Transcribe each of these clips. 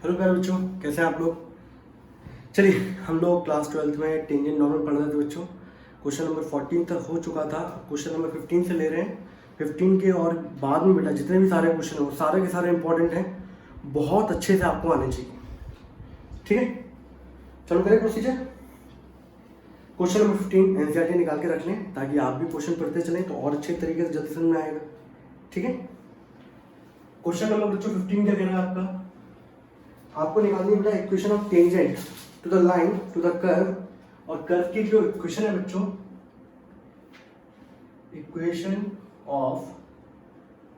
Hello प्यारे बच्चों, कैसे हैं आप लोग। चलिए, हम लोग क्लास 12th में टेंजेंट नॉर्मल पढ़ रहे थे बच्चों। क्वेश्चन नंबर 14 तक हो चुका था। क्वेश्चन नंबर 15 से ले रहे हैं। 15 के और बाद में बेटा जितने भी सारे क्वेश्चन हैं वो सारे के सारे इंपॉर्टेंट हैं, बहुत अच्छे से आपको आने चाहिए। ठीक है, चलो करें प्रोसीजर। क्वेश्चन नंबर 15 एनसीईआरटी निकाल के रख लें ताकि आप भी क्वेश्चन पढ़ते चलें तो और अच्छे तरीके से जल्दी समझ में आएगा। ठीक है, क्वेश्चन नंबर बच्चों 15 क्या कह रहा है आपका, आपको निकालनी है बेटा equation of tangent to the line to the curve. और कर्व की जो इक्वेशन है बच्चों, इक्वेशन ऑफ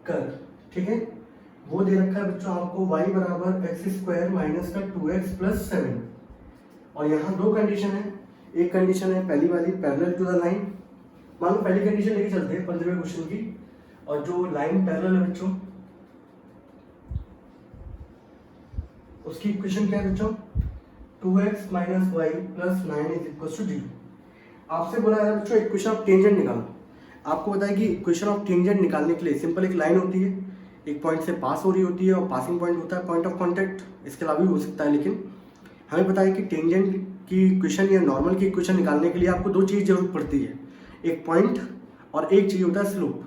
कर्व, ठीक है, वो दे रखा है बच्चों आपको y बराबर एक्स स्क्वायर माइनस का 2x प्लस 7। और यहाँ दो कंडीशन है। एक कंडीशन है पहली वाली पैरेलल टू द लाइन, मान लो पहली कंडीशन लेके चलते हैं 15वें क्वेश्चन की। और जो लाइन पैरेलल है बच्चों उसकी इक्वेशन क्या है बच्चों, 2x minus y plus 9 is equal to 0। आपसे बोला है बच्चों इक्वेशन ऑफ टेंजेंट निकालो। आपको पता है कि इक्वेशन ऑफ टेंजेंट निकालने के लिए सिंपल एक लाइन होती है, एक पॉइंट से पास हो रही होती है और पासिंग पॉइंट होता है पॉइंट ऑफ कांटेक्ट। इसके अलावा भी हो सकता है, लेकिन हमें पता है कि टेंजेंट की इक्वेशन या नॉर्मल की इक्वेशन निकालने के लिए आपको दो चीज़ जरूरत पड़ती है, एक पॉइंट और एक चीज़ होता है स्लोप।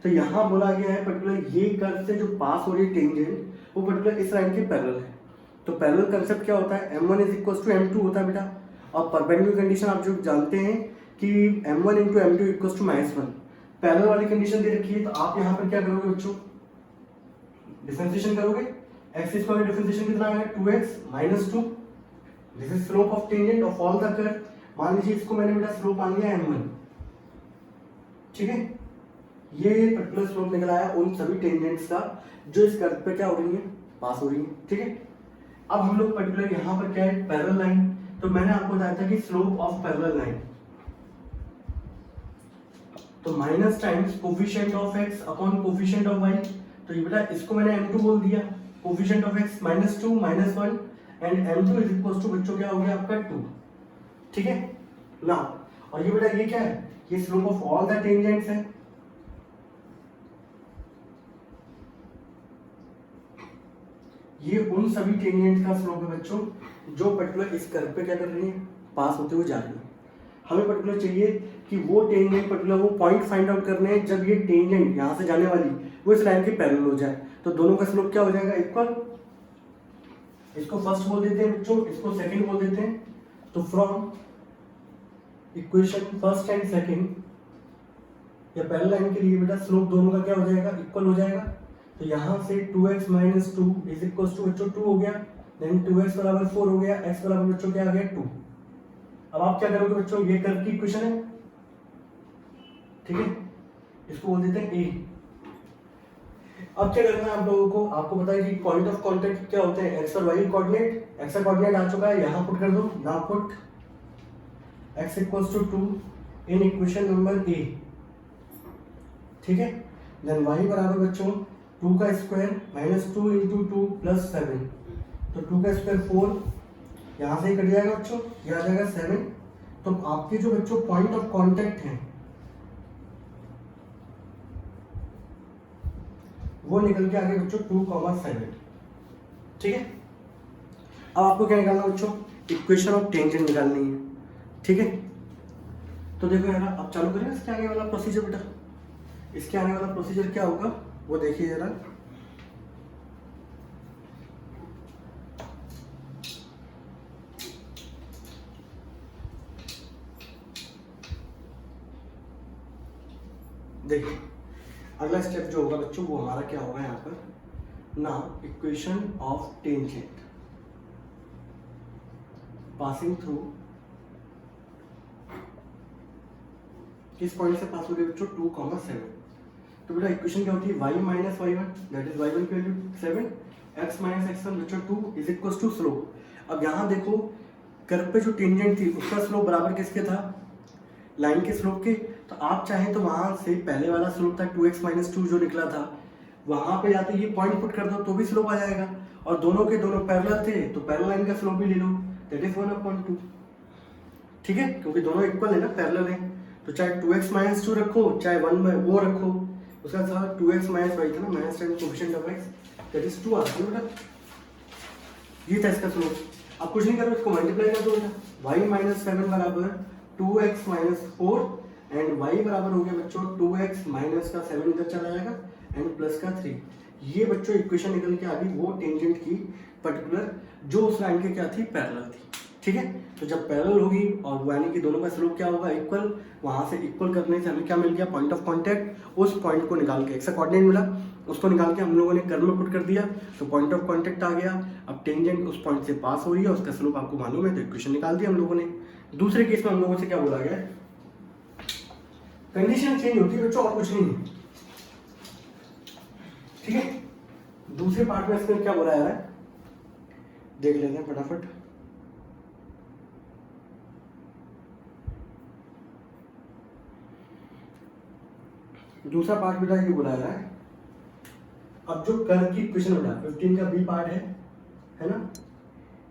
तो यहाँ बोला गया है पर्टिकुलर ये कर्व से जो पास हो रही है टेंजेंट वो पर्टिकुलर इस लाइन के पैरेलल है। तो पैरेलल कंसेप्ट क्या होता है, m1 is equal to m2 होता है बेटा। और परपेंडिकुलर कंडीशन आप जो जानते हैं कि m1 into m2 equal to -1। Parallel वाली कंडीशन दे रखी है तो आप यहाँ पर क्या करोगे बच्चों, डिफरेंशिएशन करोगे। एक्स स्क्वायर का डिफरेंशिएशन कितना है 2x minus 2। This is slope of tangent of all the curve. मान लीजिए इसको मैंने बेटा स्लोप मान लिया m1, ठीक है। ये पर्टिकुलर स्लोप निकला है उन सभी टेंजेंट्स का जो इस कर्व पे क्या हो रही है, पास हो रही है, ठीक है। अब हम लोग पर्टिकुलर यहाँ पर क्या है पैरेलल लाइन, तो मैंने आपको बताया था कि स्लोप ऑफ पैरेलल लाइन तो minus times coefficient of x upon coefficient of y। तो ये बेटा इसको मैंने m2 बोल दिया, coefficient of x -2 -1 and m2 is equal to बच्चों क्या हो गया आपका 2, ठीक है ना। और ये बेटा ये क्या है, ये slope of all the tangents है। ये उन सभी टेंजेंट का स्लोप है बच्चों जो पर्टिकुलर इस कर्व पे क्या कर रही है, पास होते हुए जा रही है। हमें पर्टिकुलर चाहिए कि वो टेंजेंट पर्टिकुलर वो पॉइंट फाइंड आउट करने हैं जब ये टेंजेंट यहाँ से जाने वाली वो इस लाइन के पैरेलल हो जाए। तो दोनों का स्लोप क्या हो जाएगा, इक्वल। इसको फर्स्ट बोल देते हैं बच्चों, इसको सेकंड बोल देते हैं। तो from equation first and second या पैरेलल लाइन के लिए बेटा स्लोप दोनों का क्या हो जाएगा, इक्वल हो जाएगा। तो यहाँ से 2x minus 2 is equal to बच्चों 2 हो गया, देन 2x बराबर 4 हो गया, x बराबर बच्चों क्या आ गया 2। अब आप क्या करोगे बच्चों, ये कर्व की इक्वेशन है, ठीक है, इसको बोल देते हैं a। अब क्या करना है आप लोगों को, आपको पता है कि पॉइंट ऑफ कांटेक्ट क्या होते हैं, x और y कोऑर्डिनेट। x का कोऑर्डिनेट आ चुका है, यहाँ पुट कर दो, यहाँ put x equals to 2 in equation number a, ठीक है। देन y बराबर बच्चों 2 का स्क्वायर माइनस 2 इंटू 2 प्लस 7। तो 2 का स्क्वायर 4, यहाँ से ही कट जाएगा बच्चों, ये आ जाएगा 7। तो आपके जो बच्चों पॉइंट ऑफ कांटेक्ट हैं वो निकल के आ गए बच्चों 2,7, ठीक है। अब आपको क्या निकालना बच्चों, इक्वेशन ऑफ टेंजेंट निकालनी है, ठीक है। तो देखो यार, अब चालू करें इसके आगे वाला प्रोसीजर बेटा। इसके आने वाला प्रोसीजर क्या होगा वो देखिए जरा। देखिए अगला स्टेप जो होगा बच्चों वो हमारा क्या होगा यहाँ पर, ना equation of tangent passing through, किस पॉइंट से पास हो रही है बच्चों 2,7। तो बेटा इक्वेशन क्या होती है, y minus y1 that is y1 की वैल्यू 7, x माइनस x1 बच्चों 2 इज इक्वल टू स्लोप। अब यहाँ देखो कर्व पे जो टेंजेंट थी उसका स्लोप बराबर किसके था, लाइन के स्लोप के। तो आप चाहें तो वहाँ से पहले वाला स्लोप था 2x माइनस 2 जो निकला था, वहाँ पे या तो ये पॉइंट पुट कर दो तो भी स्लोप आ जाएगा। और दोनों के दोनों पैरेलल थे तो पैरेलल लाइन का स्लोप भी ले लो, दैट इज 1/2, ठीक है, क्योंकि दोनों इक्वल है ना, पैरेलल है। तो चाहे 2x माइनस 2 रखो चाहे 1 में वो रखो, उसका था 2x माइनस y था ना, minus time coefficient of x that is 2 आ गया बेटा। ये था इसका स्लोप। अब कुछ नहीं करो, इसको मल्टीप्लाई कर दो बेटा, y माइनस 7 बराबर 2x माइनस 4 एंड y बराबर हो गया बच्चों 2x माइनस का 7 इधर चला जाएगा एंड प्लस का 3। ये बच्चों इक्वेशन निकल के आ गई वो टेंजेंट की पर्टिकुलर जो उस लाइन के क्या थी, पैरेलल थी। ठीक है, तो जब पैरेलल होगी और वो यानी कि दोनों का स्लोप क्या होगा, इक्वल, वहां से इक्वल करने से हमें क्या मिल गया, पॉइंट ऑफ कांटेक्ट। उस पॉइंट को निकाल के एक्स कोऑर्डिनेट मिला, उसको निकाल के हम लोगों ने कर्व में पुट कर दिया तो पॉइंट ऑफ कांटेक्ट आ गया। अब टेंजेंट उस पॉइंट से पास हो रही है, उसका स्लोप आपको मालूम है, तो इक्वेशन निकाल दी हम लोगों ने। दूसरे केस में हम लोगों से क्या बोला गया, कंडीशन चेंज होती है बच्चों और कुछ नहीं। ठीक है, दूसरे पार्ट में इसमें क्या बोला जा रहा है देख लेते हैं फटाफट। दूसरा पार्ट बेटा ये बोला जा रहा है, अब जो कर्व की इक्वेशन बेटा 15 का बी पार्ट है ना,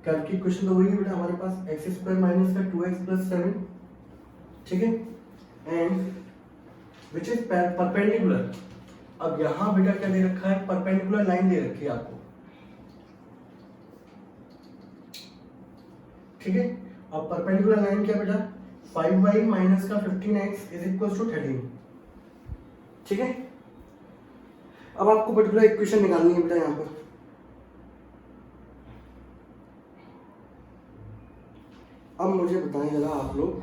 कर्व की इक्वेशन तो वही है बेटा हमारे पास एक्स स्क्वायर माइनस का 2x प्लस 7। ठीक है, एंड विच इज परपेंडिकुलर। अब यहां बेटा क्या दे रखा है, परपेंडिकुलर लाइन दे रखी है आपको। ठीक है, अब परपेंडिकुलर लाइन क्या बेटा, 5y माइनस का 15x इज इक्वल टू 13। ठीक है, अब आपको पर्टिकुलर इक्वेशन निकालनी है बेटा यहां पर। अब मुझे बताएं जरा आप लोग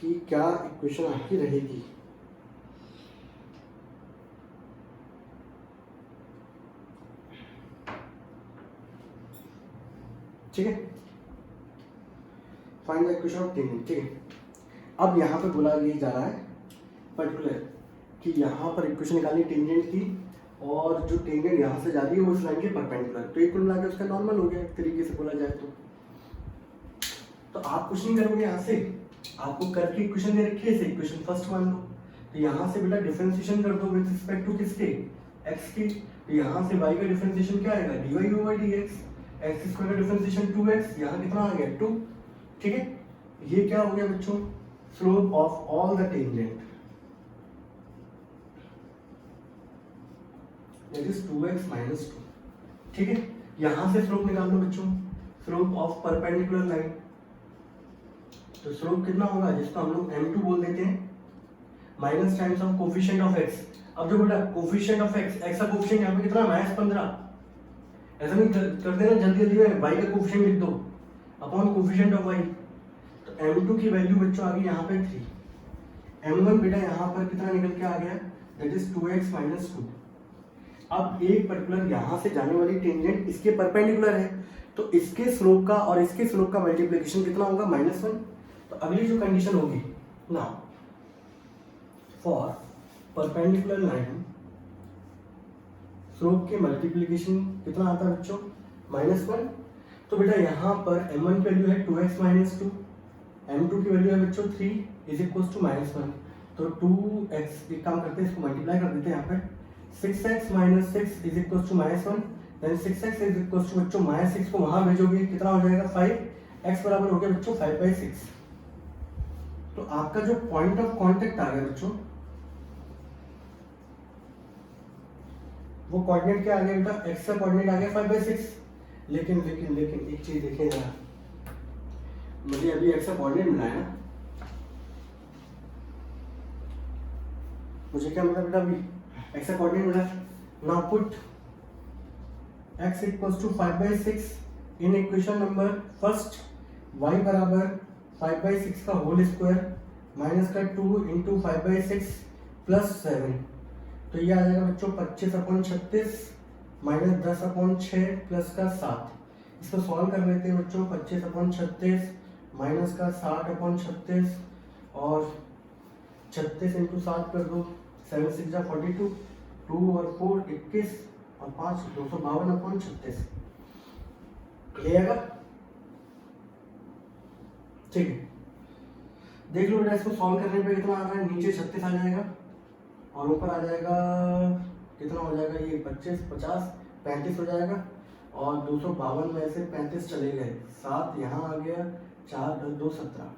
कि क्या इक्वेशन आपकी रहेगी। ठीक है, find the equation of tangent. ठीक है, अब यहाँ पे बोला ये जा रहा है पर्टिकुलर कि यहाँ पर इक्वेशन निकालनी टेंजेंट की, और जो टेंजेंट यहाँ से जा रही है वो इस लाइन के परपेंडिकुलर, तो ये कुल मिला के उसका नॉर्मल हो गया एक तरीके से बोला जाए तो आप कुछ नहीं करोगे, यहाँ से आपको कर्व की इक्वेशन दे रखी है, इसे इक्वेशन फर्स्ट मान लो, तो यहाँ से बेटा डिफरेंशिएशन कर दो विद रिस्पेक्ट टू किसके, x की, तो यहाँ से y का डिफरेंशिएशन क्या आएगा, dy over dx, x square का डिफरेंशिएशन 2x, यहाँ कितना आ गया 2। ठीक है, ये क्या हो गया बच्चों, slope of all the tangent that is 2x minus 2। ठीक है, यहाँ से स्लोप निकाल लो बच्चों, स्लोप ऑफ परपेंडिकुलर लाइन, तो स्लोप कितना होगा जिसको हम लोग m2 बोल देते हैं, minus times of coefficient of x। अब जो बेटा कोफिशिएंट ऑफ x का कोफिशिएंट यहाँ पे कितना -15, ऐसा नहीं कर देना जल्दी जल्दी में, y का कोफिशिएंट लिख दो अपॉन कोफिशिएंट ऑफ y, तो m2 की वैल्यू बच्चों आ गई यहाँ पे 3, m1 बेटा यहाँ पर कितना निकल के आ गया, दैट इज 2x माइनस 2। अब एक पर्टिकुलर यहाँ से जाने वाली टेंजेंट इसके परपेंडिकुलर है, तो इसके स्लोप का और इसके स्लोप का मल्टीप्लिकेशन कितना होगा, -1। तो अगली जो कंडीशन होगी ना, फॉर परपेंडिकुलर लाइन स्लोप के मल्टीप्लिकेशन कितना आता है बच्चों, -1। तो बेटा यहाँ पर m1 की वैल्यू है 2x माइनस 2, m2 की वैल्यू है बच्चों 3 इज इक्वल टू -1, तो 2x, एक काम करते हैं इसको मल्टीप्लाई कर देते हैं यहाँ पे, 6x minus 6 is equal to -1, then 6x is equal to बच्चों -6 को वहां भेजोगे कितना हो जाएगा 5, x बराबर हो गया बच्चों 5/6। तो आपका जो पॉइंट ऑफ कांटेक्ट आ गया बच्चों, वो कोऑर्डिनेट क्या आ गया बेटा, x का कोऑर्डिनेट आ गया 5/6। लेकिन लेकिन लेकिन एक चीज देखें जरा, मुझे अभी x का कोऑर्डिनेट मिला है ना, मुझे क्या मिला बेटा, अभी x का कोऑर्डिनेट मिला। Now put x equals to 5/6 in equation number first, y बराबर 5/6 का होल स्क्वायर माइनस का 2 इंटू 5/6 प्लस 7, तो ये आ जाएगा बच्चों 25/36 माइनस 10/6 प्लस का 7। इसको सॉल्व कर लेते हैं बच्चों, 25/36 माइनस का 60/36 और 36 इंटू 7 कर दो, 7 6 जा 42, 2 और 4 21 और 5 252/36 ये आएगा। ठीक है, देख लो बेटा, इसको सॉल्व करने पे कितना आ रहा है, नीचे 36 आ जाएगा और ऊपर आ जाएगा कितना हो जाएगा, ये 25 50 35 हो जाएगा, और 252 में से 35 चले गए, 7 यहाँ आ गया, 4 10 2 17।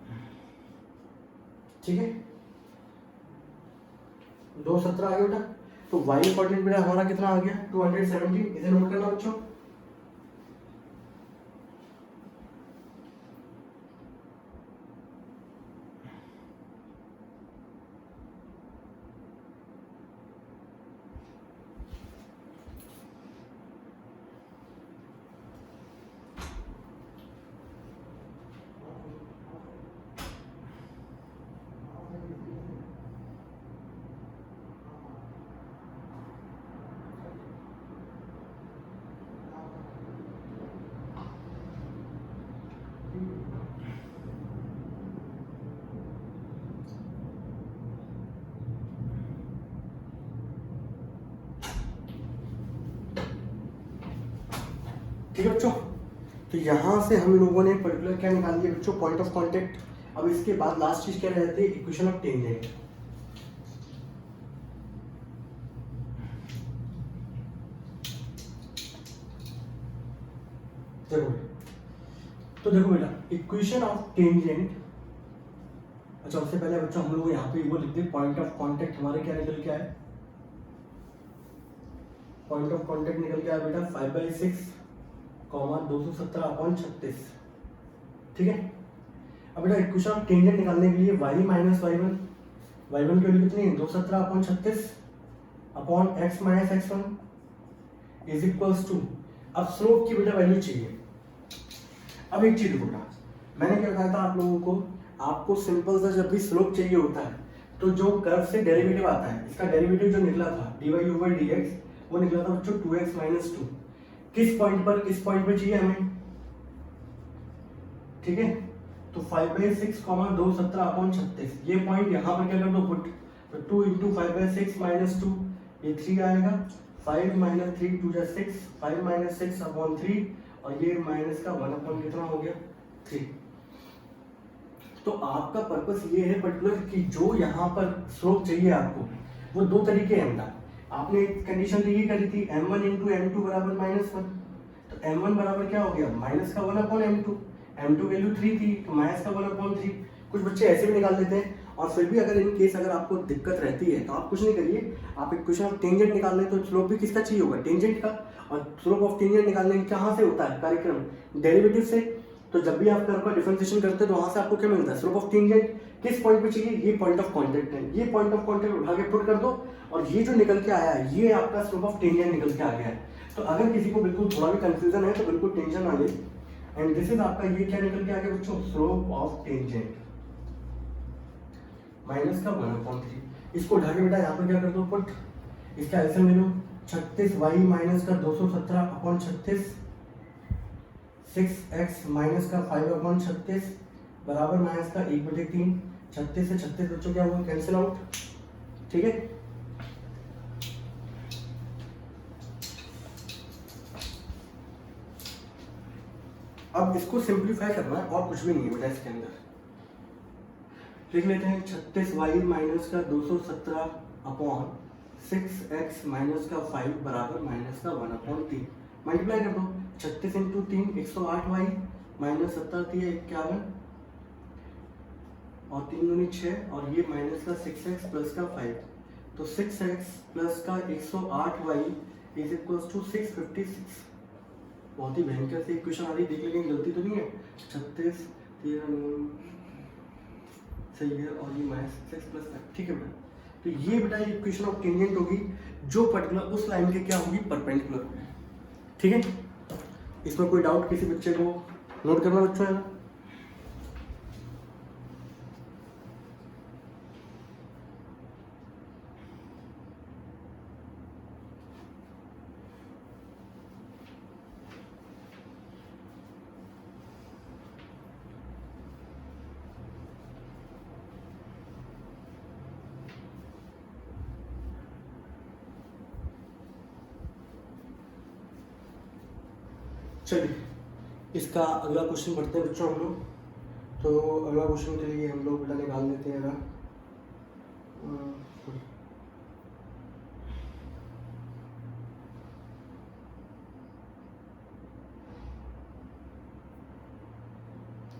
ठीक है, 2 17 आ गया बेटा। तो y कोऑर्डिनेट बेटा हमारा कितना आ गया 270, इसे नोट करना बच्चों, ठीक है बच्चों, तो यहाँ से हम लोगों ने पर्टिकुलर क्या निकाल दिया बच्चों, पॉइंट ऑफ कांटेक्ट। अब इसके बाद लास्ट चीज क्या रह जाती है, इक्वेशन ऑफ टेंजेंट। देखो तो देखो बेटा, इक्वेशन ऑफ टेंजेंट, अच्छा उससे पहले बच्चों हम लोग यहाँ पे वो लिखते हैं पॉइंट ऑफ कांटेक्ट हमारे क्या निकल के आए, पॉइंट ऑफ कांटेक्ट निकल के आया बेटा 5/6 217/36। ठीक है, अब बेटा इक्वेशन ऑफ टेंजेंट निकालने के लिए y माइनस y1 की वैल्यू कितनी है 217/36 upon x minus x1 is equals to, अब स्लोप की बेटा वैल्यू चाहिए। अब एक चीज देखो बेटा, मैंने क्या बताया था आप लोगों को, आपको सिंपल सा जब भी स्लोप चाहिए होता है तो जो कर्व से डेरिवेटिव आता है, इसका डेरिवेटिव जो निकला था dy/dx वो निकला था बच्चों 2x - 2। किस पॉइंट पर, इस पॉइंट पे चाहिए हमें, ठीक है, तो 5/6 217/36 ये पॉइंट यहाँ पर क्या कर दो पुट, तो 2 × 5/6 - 2 ये 3 आएगा, 5 - 3 2 = 6, 5 - 6/3 और ये माइनस का 1 कितना हो गया 3। तो आपका पर्पस ये है पर्टिकुलर कि जो यहाँ पर स्लोप चाहिए आपको, वो दो तरीके हैं बेटा। आपने एक कंडीशन तो ये करी थी m1 × m2 = -1, तो m1 बराबर क्या हो गया माइनस का 1/m2, m2 वैल्यू 3 थी तो माइनस का 1/3। कुछ बच्चे ऐसे भी निकाल लेते हैं, और फिर भी अगर इन केस अगर आपको दिक्कत रहती है तो आप कुछ नहीं करिए, आप इक्वेशन ऑफ टेंजेंट निकाल लें तो स्लोप भी किसका चाहिए होगा, टेंजेंट का। और स्लोप ऑफ टेंजेंट निकालने कहाँ से होता है कार्यक्रम, डेरिवेटिव से। तो जब भी आप कर्व का डिफरेंशिएशन करते हैं तो वहां से आपको क्या मिलता है, स्लोप ऑफ टेंजेंट। किस पॉइंट पे चाहिए, ये पॉइंट ऑफ कांटेक्ट है, ये पॉइंट ऑफ कांटेक्ट उठा के पुट कर दो और ये जो निकल के आया है ये आपका स्लोप ऑफ टेंजेंट निकल के आ गया है। तो अगर किसी को बिल्कुल थोड़ा भी कंफ्यूजन है तो बिल्कुल टेंशन ना ले, एंड दिस इज आपका ये क्या निकल के आ गया बच्चों, स्लोप ऑफ टेंजेंट माइनस का 1/3। इसको उठा के बेटा यहाँ पर क्या कर दो पुट, इसका एलसीएम ले लो, 36y माइनस का 217/36 6x माइनस का 5/36 बराबर माइनस का 1/3। 36 से 36 बच्चों क्या हुआ, कैंसिल आउट। ठीक है, अब इसको सिंप्लीफाई करना है और कुछ भी नहीं है बेटा इसके अंदर। लिख लेते हैं 36y माइनस का 217/6x माइनस का 5 बराबर माइनस का 1/3। मल्टीप्लाई कर दो, 36 × 3 108y माइनस 17 51 और 3 दूनी 6 और ये माइनस का 6x प्लस का 5, तो 6x प्लस का 108y इज इक्वल्स टू 656। बहुत ही भयंकर से इक्वेशन आ रही, देख लेंगे गलती तो नहीं है। 36 13 सही है और ये माइनस 6 प्लस 5, ठीक है बेटा। तो ये बेटा इक्वेशन ऑफ टेंजेंट होगी जो पर्टिकुलर उस लाइन के क्या होगी, परपेंडिकुलर होगी। ठीक है, इसमें कोई डाउट किसी बच्चे को नोट करना बच्चों है। चलिए इसका अगला क्वेश्चन पढ़ते हैं बच्चों हम लोग। तो अगला क्वेश्चन के लिए हम लोग बेटा निकाल लेते हैं अगर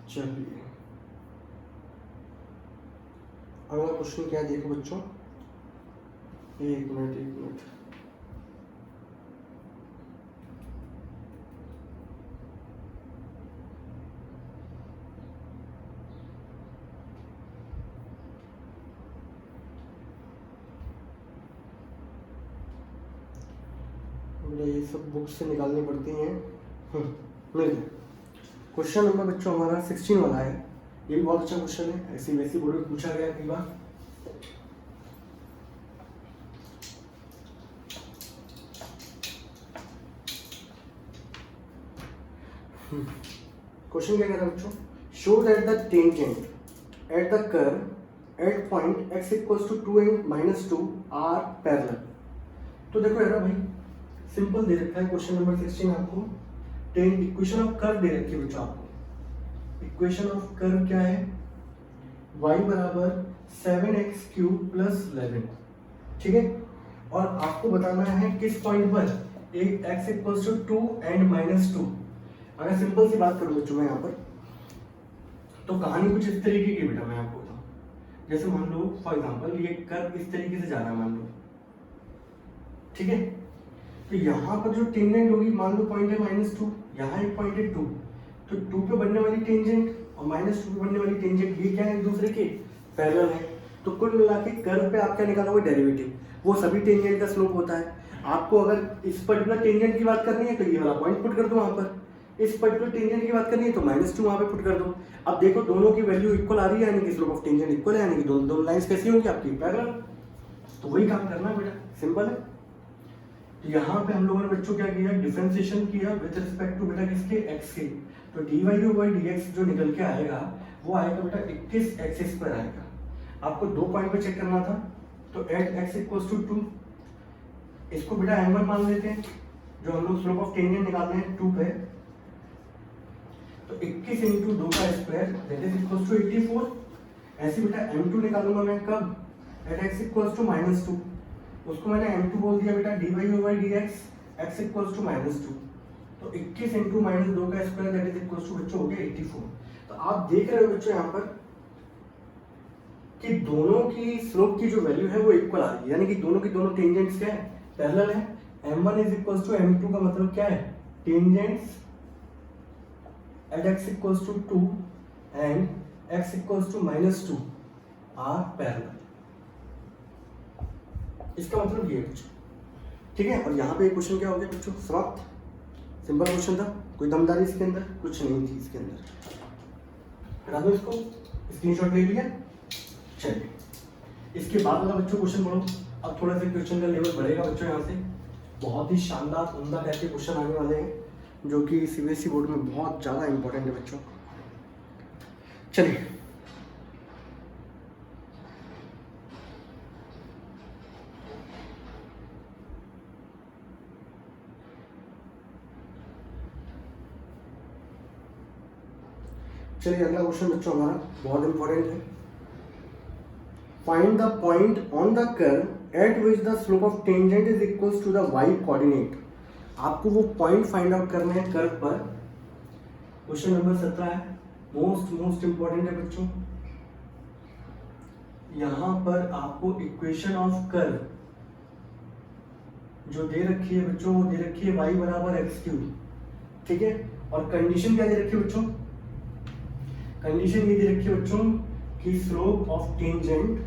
चलिए अगला क्वेश्चन क्या है देखो बच्चों, एक मिनट ये सब बुक से निकालनी पड़ती हैं। मिल गया। क्वेश्चन नंबर बच्चों हमारा 16 वाला है, ये भी बहुत अच्छा क्वेश्चन है, ऐसी वैसी बोर्ड में पूछा गया कई बार। क्वेश्चन क्या कह रहा है बच्चों, show that the tangent at the curve at point x = 2 and -2 are parallel. तो देखो यार भाई सिंपल दे रखा है क्वेश्चन नंबर 16 आपको, इक्वेशन ऑफ कर्व दे रखी है बच्चों आपको। इक्वेशन ऑफ कर्व क्या है, y बराबर 7x³ प्लस 11, ठीक है। और आपको बताना है किस पॉइंट पर, एक x इक्वल्स टू 2 एंड -2। अगर सिंपल सी बात करूं बच्चों मैं यहाँ पर, तो कहानी कुछ इस तरीके की बेटा मैं आपको बताऊं। जैसे मान लो फॉर एग्जांपल ये कर्व इस तरीके से जा रहा है मान लो, ठीक है। तो यहाँ पर जो टेंजेंट होगी मान लो पॉइंट है -2, यहाँ एक पॉइंट है 2, तो 2 पे बनने वाली टेंजेंट और -2 पे बनने वाली टेंजेंट ये क्या है, एक दूसरे के पैरेलल है। तो कुल मिला के कर्व पे आप क्या निकालोगे, डेरिवेटिव। वो सभी टेंजेंट का स्लोप होता है। आपको अगर इस पर्टिकुलर टेंजेंट की बात करनी है तो ये वाला पॉइंट पुट कर दो वहां पर, इस पर्टिकुलर टेंजेंट की बात करनी है तो -2 वहां पे पुट कर दो। अब देखो दोनों की वैल्यू इक्वल आ रही है, यानी कि स्लोप ऑफ टेंजेंट इक्वल है, यानी कि दोनों लाइंस कैसी होंगी आपकी, पैरेलल। तो वही काम करना है बेटा, सिंपल है। तो यहाँ पे हम लोगों ने बच्चों क्या किया, डिफरेंशिएशन किया विद रिस्पेक्ट टू बेटा किसके, एक्स के। तो dy/dx जो निकल के आएगा वो आएगा बेटा 21x² आएगा। आपको 2 पॉइंट पे चेक करना था, तो एट x इक्वल्स टू 2, इसको बेटा m1 मान लेते हैं, जो हम लोग स्लोप ऑफ टेंजेंट निकालते हैं 2 पे। तो 21 इंटू 2 का square that is equals to 84। ऐसे बेटा m2 निकालूंगा मैं कब, एट x इक्वल्स टू -2, उसको मैंने m2 बोल दिया बेटा dy/dx x इक्वल्स टू -2। तो 21 इंटू -2 का square that is equals to बच्चों हो गया 84। तो आप देख रहे हो बच्चों यहाँ पर कि दोनों की स्लोप की जो वैल्यू है वो इक्वल आ रही है, यानी कि दोनों की दोनों टेंजेंट्स क्या है, पैरेलल है। m1 is equals to m2 का मतलब क्या है, tangents at x equals to 2 and x equals to -2 are parallel. इसका मतलब ये बच्चों, ठीक है। और यहाँ पे क्वेश्चन क्या हो गया बच्चों, समाप्त। सिंपल क्वेश्चन था, कोई दमदारी इसके अंदर कुछ नहीं थी इसके अंदर। हटा दो इसको, स्क्रीनशॉट ले लिया। चलिए इसके बाद वाला बच्चों क्वेश्चन पढ़ो। अब थोड़ा सा क्वेश्चन का लेवल बढ़ेगा बच्चों, यहाँ से बहुत ही शानदार उम्दा टाइप के क्वेश्चन आने वाले हैं जो कि सीबीएसई बोर्ड में बहुत ज़्यादा इंपॉर्टेंट है बच्चों। चलिए अगला क्वेश्चन बच्चों हमारा बहुत इंपॉर्टेंट है। Find the point on the curve at which the slope of tangent is equals to the y coordinate. आपको वो पॉइंट फाइंड आउट करने हैं कर्व पर। क्वेश्चन नंबर 17 है, मोस्ट इंपॉर्टेंट है बच्चों। यहां पर आपको इक्वेशन ऑफ कर्व जो दे रखी है बच्चों, वो दे रखी है y बराबर x³, ठीक है। और कंडीशन क्या दे रखी है बच्चों, कंडीशन ये दे रखी है बच्चों कि slope of tangent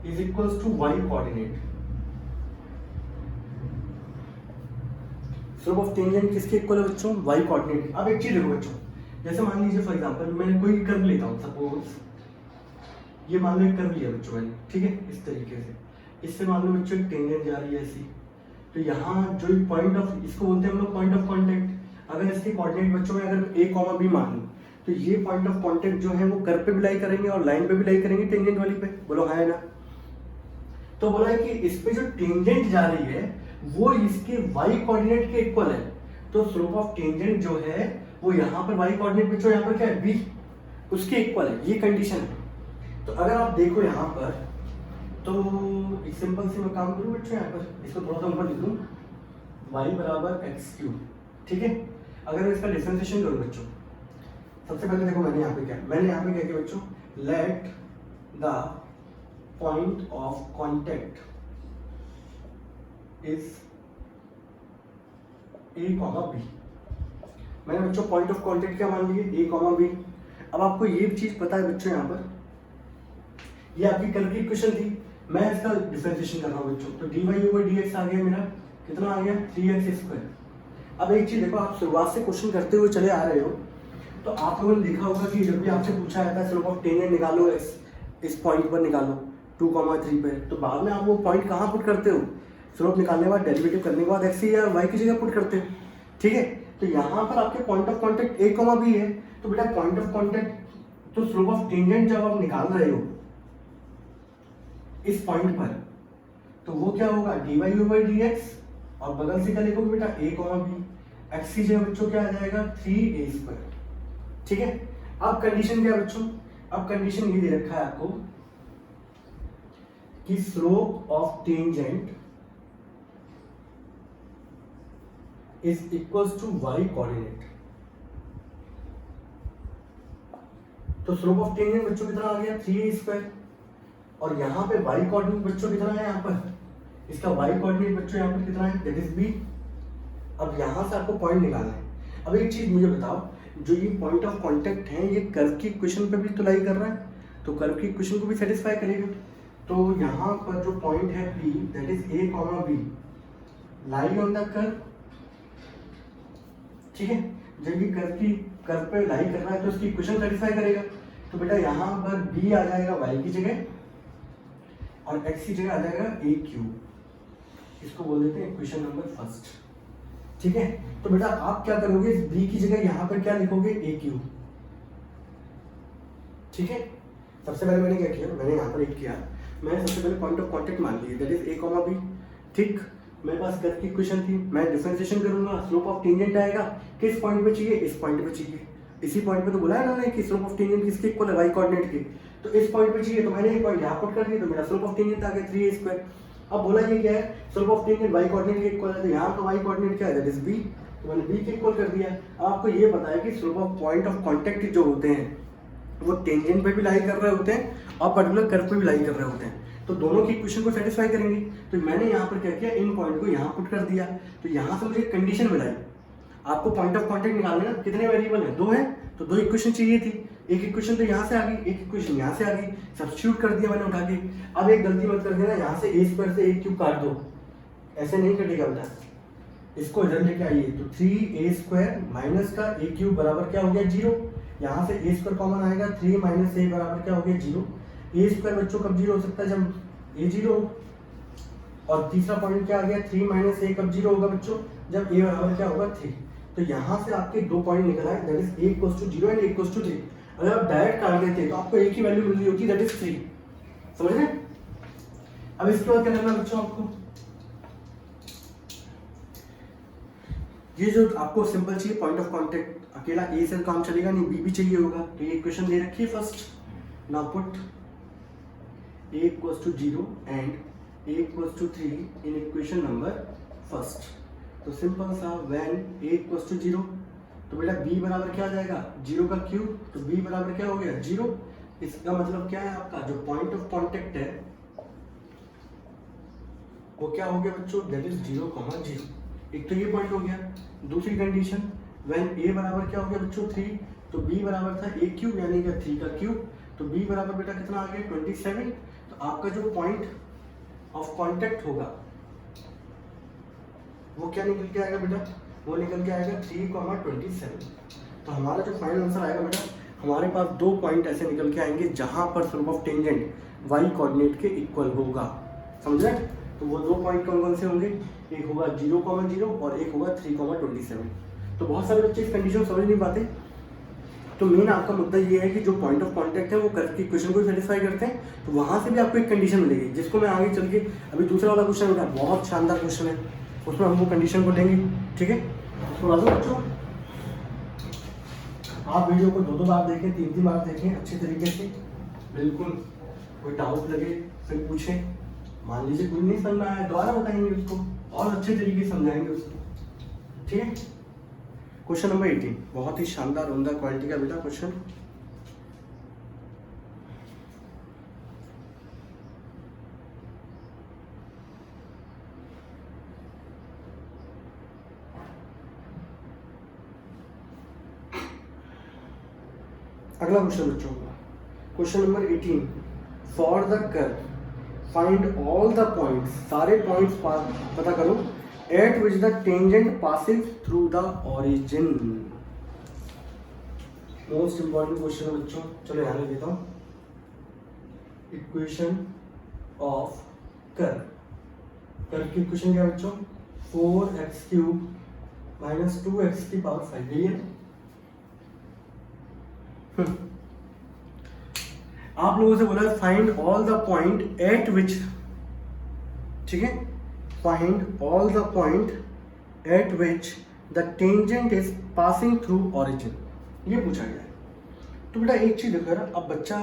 is equals to y coordinate. Slope of tangent किसके इक्वल है बच्चों, y कोऑर्डिनेट। अब एक चीज देखो बच्चों, जैसे मान लीजिए फॉर एग्जांपल मैं कोई कर्व लेता हूं, सपोज ये मान लो एक कर्व लिया बच्चों मैंने, ठीक है, इस तरीके से। इससे मान लो बच्चों एक टेंजेंट जा रही है ऐसी। तो यहाँ जो पॉइंट ऑफ, इसको बोलते हैं हम लोग पॉइंट ऑफ कांटेक्ट। अगर इसके कोऑर्डिनेट बच्चों में अगर a, b मान लो, तो ये पॉइंट ऑफ कांटेक्ट जो है वो कर्व पे भी लाई करेंगे और लाइन पे भी लाई करेंगे, टेंजेंट वाली पे। बोलो हाँ है ना। तो बोला है कि इस पे जो टेंजेंट जा रही है वो इसके y कोऑर्डिनेट के इक्वल है। तो स्लोप ऑफ टेंजेंट जो है वो यहाँ पर y कोऑर्डिनेट बच्चों यहाँ पर क्या है, b, उसके इक्वल है। ये कंडीशन है। तो अगर आप देखो यहाँ पर, तो एक सिंपल से मैं काम करूँ बच्चों, यहाँ पर इसको थोड़ा सा ऊपर लिख दूँ, y बराबर x³, ठीक है। अगर मैं इसका डिफरेंशिएशन करूँ बच्चों, सबसे पहले देखो मैंने यहाँ पे क्या किया बच्चों, let the point of contact is a, b। मैंने बच्चों पॉइंट ऑफ कांटेक्ट क्या मान लिए, a, b। अब आपको ये चीज पता है बच्चों, यहाँ पर ये आपकी कल की इक्वेशन थी, मैं इसका डिफरेंशिएशन कर रहा हूँ बच्चों। तो dy/dx आ गया मेरा, कितना आ गया, 3x²। अब एक चीज देखो, आप शुरुआत से क्वेश्चन करते हुए चले आ रहे हो, तो आप लोगों ने देखा होगा कि जब भी आपसे पूछा जाता है स्लोप ऑफ टेंजेंट निकालो, इस पॉइंट पर निकालो 2,3 पे, तो बाद में आप वो पॉइंट कहाँ पुट करते हो, स्लोप निकालने के बाद डेरिवेटिव करने के बाद x या y की जगह पुट करते हो, ठीक है। तो यहाँ पर आपके point of contact a, b है। तो बेटा पॉइंट ऑफ कांटेक्ट, तो स्लोप ऑफ टेंजेंट जब आप निकाल रहे हो इस पॉइंट पर, तो वो क्या होगा, dy/dx और बगल से क्या लिखोगे बेटा a कॉमा बी, एक्स की जगह बच्चों क्या आ जाएगा 3a²। ठीक है, अब कंडीशन क्या है बच्चों, अब कंडीशन ये दे रखा है आपको कि slope of tangent is equals to y coordinate. तो स्लोप ऑफ टेंजेंट बच्चों कितना आ गया 3a², और यहाँ पे y कोऑर्डिनेट बच्चों कितना है, यहाँ पर इसका y कोऑर्डिनेट बच्चों यहाँ पर कितना है, दैट इज b। अब यहाँ से आपको पॉइंट निकालना है। अब एक चीज मुझे बताओ, जो ये पॉइंट ऑफ कांटेक्ट है ये कर्व की इक्वेशन पे भी तो लाई कर रहा है, तो कर्व की इक्वेशन को भी सेटिस्फाई करेगा। तो यहाँ पर जो पॉइंट है P that is a comma b lie on the curve. ठीक है, जब ये कर्व पे लाई कर रहा है तो इसकी इक्वेशन सेटिस्फाई करेगा। तो बेटा यहाँ पर b आ जाएगा y की जगह और x की जगह आ जाएगा a³। इसको बोल देते हैं इक्वेशन नंबर फर्स्ट। ठीक है, तो बेटा आप क्या करोगे, इस b की जगह यहाँ पर क्या लिखोगे a³। ठीक है, सबसे पहले मैंने क्या किया, मैंने यहाँ पर एक किया, मैंने सबसे पहले पॉइंट ऑफ कांटेक्ट मान लिया that is a comma b। ठीक, मेरे पास कर्व की इक्वेशन थी, मैं डिफरेंशिएशन करूंगा, स्लोप ऑफ टेंजेंट आएगा किस पॉइंट पे चाहिए, इस पॉइंट पे चाहिए। इसी पॉइंट पे तो बोला है ना कि स्लोप ऑफ टेंजेंट किसके इक्वल है, y कोऑर्डिनेट के। तो इस पॉइंट पे चाहिए, तो मैंने एक पॉइंट यहाँ पुट कर दिया, तो मेरा स्लोप ऑफ टेंजेंट आ गया 3a²। अब बोला ये क्या है, slope of tangent y coordinate के इक्वल है, तो यहाँ का y कोऑर्डिनेट क्या है, दैट इज b, तो मैंने b के इक्वल कर दिया। अब आपको ये पता है कि slope of point of contact जो होते हैं वो टेंजेंट पे भी लाई कर रहे होते हैं और पर्टिकुलर कर्व पे भी लाई कर रहे होते हैं, तो दोनों की इक्वेशन को सेटिस्फाई करेंगे। तो मैंने यहाँ पर क्या किया, इन पॉइंट को यहाँ पुट कर दिया, तो यहाँ से मुझे कंडीशन मिलाई। आपको पॉइंट ऑफ कांटेक्ट निकालना है, कितने वेरिएबल है, 2 है, तो 2 इक्वेशन चाहिए थी। एक इक्वेशन तो यहाँ से आ गई, एक इक्वेशन यहाँ से आ गई, सब्स्टिट्यूट कर दिया मैंने उठा के। अब एक गलती मत कर देना, यहाँ से a² से a³ काट दो, ऐसे नहीं कटेगा बेटा, इसको इधर लेके आइए। तो 3a² माइनस का a³ बराबर क्या हो गया 0। यहाँ से a² कॉमन आएगा, 3 माइनस a बराबर क्या हो गया 0। a² बच्चों कब 0 हो सकता है, जब a 0 हो। और तीसरा पॉइंट क्या आ गया, 3 माइनस a कब 0 होगा बच्चों, जब a बराबर क्या होगा 3। तो यहाँ से आपके 2 पॉइंट निकल आए, that is a equals to 0 and a equals to 3। अगर आप डायरेक्ट काट देते तो आपको एक ही वैल्यू मिल रही होती, दैट इज 3। समझ रहे? अब इसके बाद क्या करना बच्चों, आपको ये जो आपको सिंपल चाहिए पॉइंट ऑफ कांटेक्ट, अकेला a से काम चलेगा नहीं, b भी चाहिए होगा। तो ये इक्वेशन दे रखी है first, now put a equals to 0 and a equals to 3 in equation number first. तो सिंपल सा, व्हेन a इक्वल्स टू 0, तो बेटा b बराबर क्या आ जाएगा 0 का क्यूब, तो b बराबर क्या हो गया 0। इसका मतलब क्या है, आपका जो पॉइंट ऑफ कांटेक्ट है वो क्या हो गया बच्चों, दैट इज 0,0। एक तो ये पॉइंट हो गया। दूसरी कंडीशन, व्हेन a बराबर क्या हो गया बच्चों 3, तो b बराबर था a³ यानी कि 3 का क्यूब, तो b बराबर बेटा कितना आ गया 27। तो आपका जो पॉइंट ऑफ कांटेक्ट होगा वो क्या निकल के आएगा बेटा, वो निकल के आएगा 3,27। तो हमारा जो फाइनल आंसर आएगा बेटा, हमारे पास 2 पॉइंट ऐसे निकल के आएंगे जहां पर slope of tangent y coordinate के इक्वल होगा। समझ रहे? तो वो 2 पॉइंट कौन कौन से होंगे, एक होगा 0,0 और एक होगा 3,27। तो बहुत सारे बच्चे इस कंडीशन समझ नहीं पाते। तो मेन आपका मुद्दा ये है कि जो पॉइंट ऑफ कांटेक्ट है वो कर्व की इक्वेशन को सेटिस्फाई करते हैं, तो वहां से भी आपको एक कंडीशन मिलेगी, जिसको मैं आगे चल के, अभी दूसरा वाला क्वेश्चन होगा बहुत शानदार क्वेश्चन है, उसमें हम वो कंडीशन को लेंगे। ठीक है, तो बच्चों आप वीडियो को 2 बार देखें, 3 बार देखें अच्छे तरीके से, बिल्कुल कोई डाउट लगे फिर पूछें। मान लीजिए कोई नहीं समझ में आया, दोबारा बताएंगे उसको और अच्छे तरीके से समझाएंगे उसको। ठीक है, क्वेश्चन नंबर 18 बहुत ही शानदार उम्दा क्वालिटी का बेटा क्वेश्चन। अगला क्वेश्चन बच्चों, question number 18, for the curve find all the points, सारे पॉइंट्स पता करो eight which the tangent passing through the origin. Most important question है बच्चों, चलो यहाँ लिख देता हूँ। इक्वेशन ऑफ कर्व, कर्व की इक्वेशन क्या है बच्चों, 4x³ माइनस 2x की पावर 5, यही है। आप लोगों से बोला find all the point eight विच, ठीक है, find all the point eight which the tangent is passing through origin, ये पूछा गया है। तो बेटा एक चीज़ देखो यार, अब बच्चा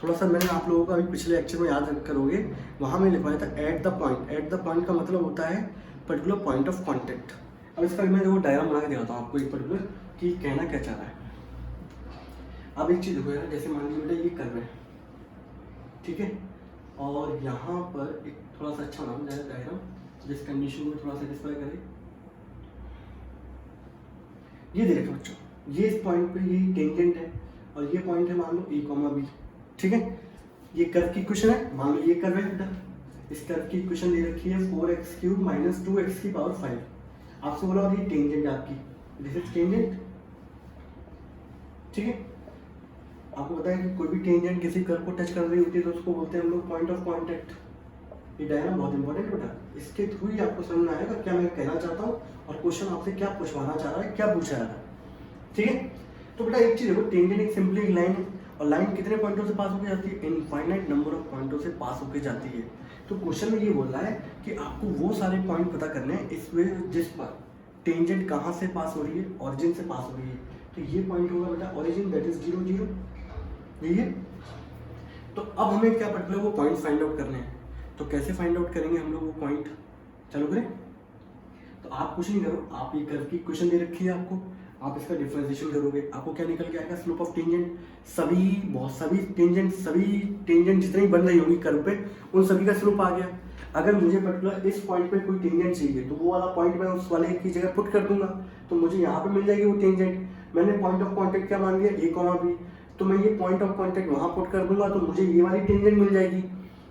थोड़ा सा, मैंने आप लोगों को अभी पिछले लेक्चर में याद करोगे, वहाँ में लिखवाया था at the point. At the point का मतलब होता है पर्टिकुलर पॉइंट ऑफ कॉन्टेक्ट। अब इसका मैं देखो डायग्राम बना के दिखाता हूँ आपको एक पर्टिकुलर कि कहना क्या चाह रहा है। अब एक चीज़ देखो यार, जैसे मान लीजिए बेटा ये कर्व है, ठीक है, और यहाँ पर एक थोड़ा सा अच्छा नाम जाए डायग्राम जिस कंडीशन को थोड़ा सेटिस्फाई करे। ये देखो बच्चों, ये इस पॉइंट पे ये टेंजेंट है और ये पॉइंट है मान लो ए कॉमा बी, ठीक है। ये कर्व की इक्वेशन है, मान लो ये कर्व है बेटा, इस कर्व की इक्वेशन दे रखी है 4x³ माइनस 2x की पावर 5। आपसे बोला ये टेंजेंट आपकी, दिस इज टेंजेंट, ठीक है। आपको पता है कि कोई भी टेंजेंट किसी कर्व को टच कर रही होती है तो उसको बोलते हैं हम लोग पॉइंट ऑफ कॉन्टैक्ट। ये डायग्राम बहुत इंपॉर्टेंट बेटा, इसके थ्रू ही आपको समझ में आएगा क्या मैं कहना चाहता हूँ और क्वेश्चन आपसे क्या पूछवाना चाह रहा है, क्या पूछा रहा है, ठीक है। तो बेटा एक चीज देखो, टेंजेंट एक सिंपली एक लाइन है और लाइन कितने पॉइंटों से पास होकर जाती है, इनफाइनाइट नंबर ऑफ पॉइंटों से पास होकर जाती है। तो क्वेश्चन में ये बोल रहा है कि आपको वो सारे पॉइंट पता करने हैं इसमें जिस पर टेंजेंट कहाँ से पास हो रही है, ऑरिजिन से पास हो रही है। तो ये पॉइंट होगा बेटा ऑरिजिन, दैट इज 0 0, यही है। तो अब हमें क्या पर्टिकुलर वो पॉइंट फाइंड आउट करने हैं। तो कैसे फाइंड आउट करेंगे हम लोग वो पॉइंट, चलो करें। तो आप कुछ नहीं करो, आप ये कर्व की इक्वेशन दे रखी है आपको, आप इसका डिफरेंशिएशन करोगे, आपको क्या निकल के आएगा, स्लोप ऑफ टेंजेंट। सभी टेंजेंट जितनी बन रही होंगी कर्व पे उन सभी का स्लोप आ गया। अगर मुझे पर्टिकुलर इस पॉइंट पे कोई टेंजेंट चाहिए तो वो वाला पॉइंट मैं उस वाले की जगह पुट कर दूंगा, तो मुझे यहाँ पे मिल जाएगी वो टेंजेंट। मैंने पॉइंट ऑफ कॉन्टैक्ट क्या मान लिया, ए कॉमा बी, तो मैं ये पॉइंट ऑफ कॉन्टैक्ट वहाँ पुट कर दूंगा तो मुझे ये वाली टेंजेंट मिल जाएगी।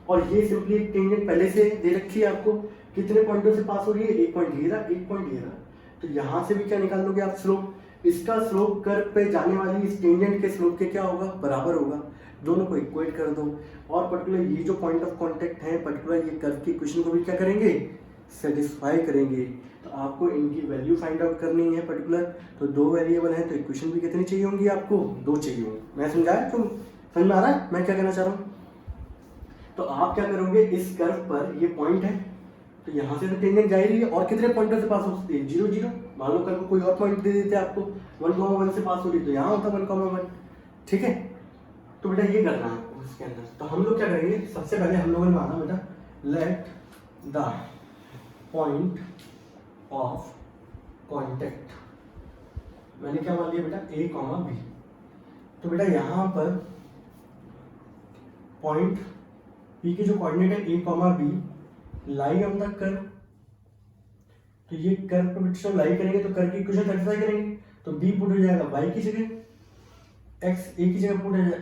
और ये सिंपली एक टेंजेंट पहले से दे रखी है आपको, कितने पॉइंटों से पास हो रही है, एक पॉइंट ये रहा, एक पॉइंट ये रहा। तो यहाँ से भी क्या निकाल लोगे आप, स्लोप। इसका स्लोप कर्व पे जाने वाली इस टेंजेंट के स्लोप के क्या होगा, बराबर होगा। दोनों को इक्वेट कर दो और पर्टिकुलर ये जो पॉइंट ऑफ कांटेक्ट है पर्टिकुलर ये कर्व की इक्वेशन को भी क्या करेंगे, सेटिस्फाई करेंगे। तो आपको इनकी वैल्यू फाइंड आउट करनी है पर्टिकुलर। तो दो वेरिएबल हैं तो इक्वेशन भी कितनी चाहिए होंगी आपको, दो चाहिए होंगी। मैं समझाया, क्यों समझ में आ रहा है मैं क्या कहना चाह रहा हूँ। तो आप क्या करोगे, इस कर्व पर ये पॉइंट है तो यहाँ से तो टेंजेंट जा ही रही है और कितने पॉइंटों से पास हो सकती है, 0 0। मान लो कल को कोई और पॉइंट दे देते आपको 1,1 से पास हो रही तो यहाँ होता 1,1, ठीक है। तो बेटा ये करना है उसके अंदर। तो हम लोग क्या करेंगे, सबसे पहले हम लोगों ने माना बेटा let the point of contact, मैंने क्या मान लिया बेटा ए कॉमा बी। तो बेटा यहाँ पर पॉइंट पी के जो कोऑर्डिनेट है A comma B lie on the curve. तो ये कर्व पे बच्चों लाई करेंगे तो कर्व की इक्वेशन सेटिस्फाई करेंगे। तो बी पुट हो जाएगा y की जगह, x a की जगह पुट हो जाएगा,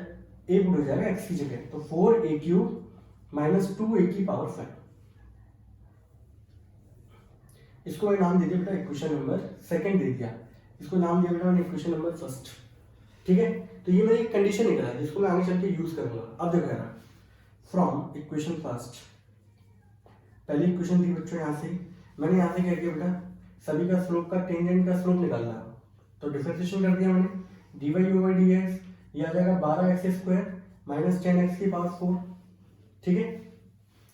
a पुट हो जाएगा x की जगह। तो 4a³ माइनस 2a की पावर 5। इसको मैं नाम दे दिया बेटा इक्वेशन नंबर सेकंड दे दिया, इसको नाम दिया बेटा मैंने इक्वेशन नंबर फर्स्ट, ठीक है। तो ये मेरी कंडीशन निकला है जिसको मैं आगे चल के यूज करूंगा। अब देखो यार, फ्रॉम इक्वेशन फर्स्ट, पहली इक्वेशन थी बच्चों यहाँ से, मैंने यहाँ से क्या किया बेटा सभी का स्लोप का टेंजेंट का स्लोप निकालना, तो डिफरेंशिएशन कर दिया मैंने, dy/dx ये आ जाएगा 12x² माइनस 10x की पावर 4, ठीक है।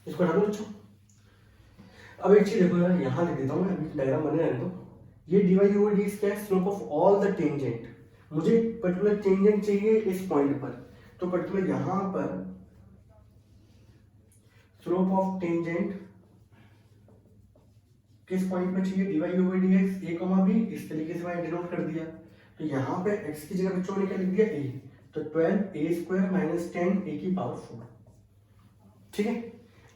इसको हटा दो बच्चों। अब एक चीज देखो यार, यहाँ लिख देता हूँ मैं, अभी डायग्राम बने रहने दो। ये dy/dx क्या है, slope of all the tangent. मुझे पर्टिकुलर टेंजेंट चाहिए इस पॉइंट पर, तो पर्टिकुलर यहाँ पर स्लोप ऑफ टेंजेंट किस पॉइंट पे चाहिए, dy/dx a कॉमा b, इस तरीके से मैंने डिनोट कर दिया। तो यहाँ पे x की जगह बच्चों ने क्या लिख दिया a, तो 12a² माइनस 10a की पावर 4, ठीक है।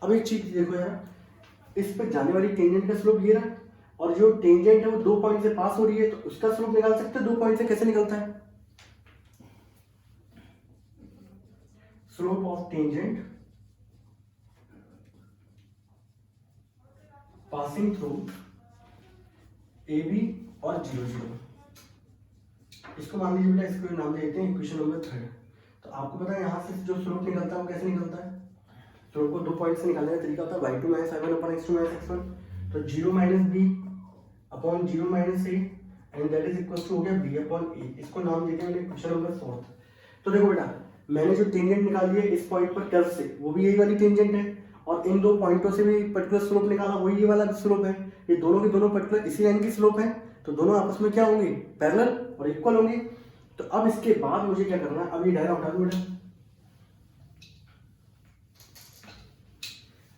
अब एक चीज देखो यार, इस पे जाने वाली टेंजेंट का स्लोप ये रहा और जो टेंजेंट है वो 2 पॉइंट से पास हो रही है, तो उसका स्लोप निकाल सकते हैं। 2 पॉइंट से कैसे निकलता है, slope of tangent passing through AB और 0 0। इसको मान लीजिए बेटा, इसको नाम देते हैं इक्वेशन नंबर 3। तो आपको पता है यहाँ से जो स्लोप निकलता है वो कैसे निकलता है, स्लोप को 2 पॉइंट से निकालने का तरीका होता है y2 minus y1 upon x2 minus x1। तो 0 minus b upon 0 minus a and that is equal to हो गया b अपॉन a। इसको नाम देते हैं इक्वेशन नंबर 4। तो देखो बेटा, मैंने जो टेंजेंट निकाली है इस पॉइंट पर कर्व से, वो भी यही वाली टेंजेंट है और इन दो पॉइंटों से भी पर्टिकुलर स्लोप निकाला, वही ये वाला स्लोप है, ये दोनों के दोनों पर्टिकुलर इसी लाइन की स्लोप है, तो दोनों आपस में क्या होंगे, पैरेलल और इक्वल होंगे। तो अब इसके बाद मुझे क्या करना है, अब ये डायग्राम उठा दो बेटा।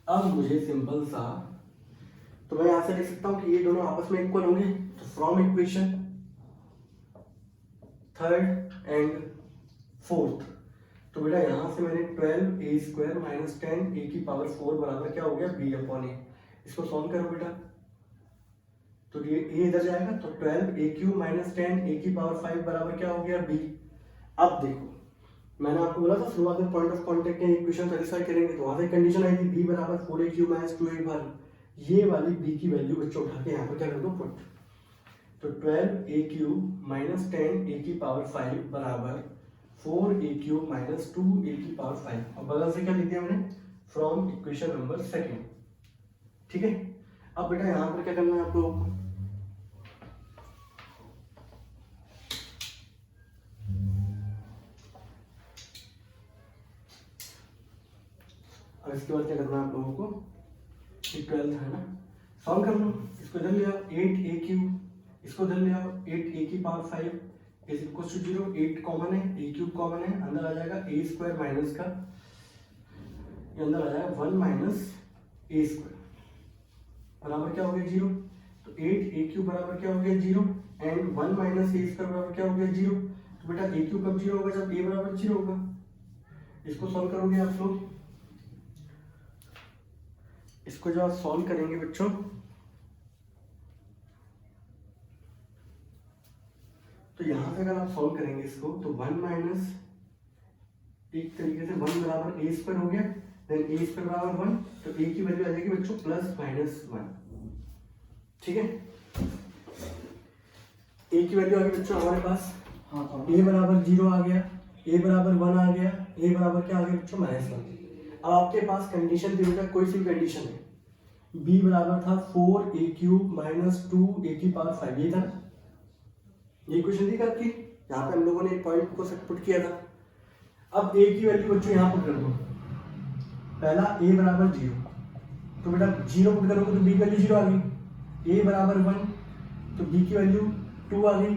अब मुझे सिंपल सा, तो मैं यहां से लिख सकता हूं कि ये दोनों आपस में इक्वल होंगे। तो from equation third and fourth, तो बेटा यहां से मैंने 12a² - 10a⁴ बराबर क्या हो गया, b/a। इसको सॉल्व करो बेटा, तो ये a इधर जाएगा, तो 12a³ - 10a⁵ बराबर क्या हो गया, b। अब देखो मैंने आपको बोला था शुरुआत में पॉइंट ऑफ कांटेक्ट के इक्वेशन सेटिस्फाई करेंगे, तो वहां से कंडीशन आई थी b बराबर 4a³ - 2a²। ये वाली b की वैल्यू बच्चों उठा के यहाँ पर क्या कर दो, पुट। तो 12a³ - 10a⁵ बराबर 4a³ - 2a⁵। और बगल से क्या लिख दिया मैंने, फ्रॉम इक्वेशन नंबर सेकेंड। ठीक है, अब बेटा यहाँ पर क्या करना है आप लोगों को, अब इसके बाद क्या करना है आप लोगों को, 12 है ना, सॉल्व कर लो। इसको इधर ले आओ, 8a³, इसको इधर ले आओ, 8a⁵ is equal to 0, 8 common है, a³ कॉमन है, अंदर आ जाएगा a² माइनस का, ये अंदर आ जाएगा 1 - a² बराबर क्या हो गया, 0। तो 8a³ बराबर क्या हो गया, 0, एंड 1 - a² बराबर क्या हो गया, 0। तो बेटा a³ कब 0 होगा, जब a बराबर 0 होगा। इसको सॉल्व करोगे आप लोग, इसको जब आप सॉल्व करेंगे बच्चों, तो यहां से अगर आप सॉल्व करेंगे इसको, तो 1 - एक तरीके से 1 बराबर a² हो गया, देन a² बराबर 1, तो a की वैल्यू आ जाएगी बच्चों +-1। ठीक है, a की वैल्यू आ गई बच्चों हमारे पास, a बराबर 0 आ गया, a बराबर 1 आ गया, a बराबर क्या आ गया बच्चों, -1। अब आपके पास कंडीशन थी बेटा, कोई सी कंडीशन है, b बराबर था 4a³ - 2a⁵, ये था, ये क्वेश्चन थी आपकी, यहाँ पे हम लोगों ने एक पॉइंट को पुट किया था। अब a की वैल्यू बच्चों यहाँ पुट कर दो, पहला a बराबर 0, तो बेटा 0 पुट करोगे तो b की वैल्यू 0 आ गई, a बराबर 1 तो b की वैल्यू 2 आ गई,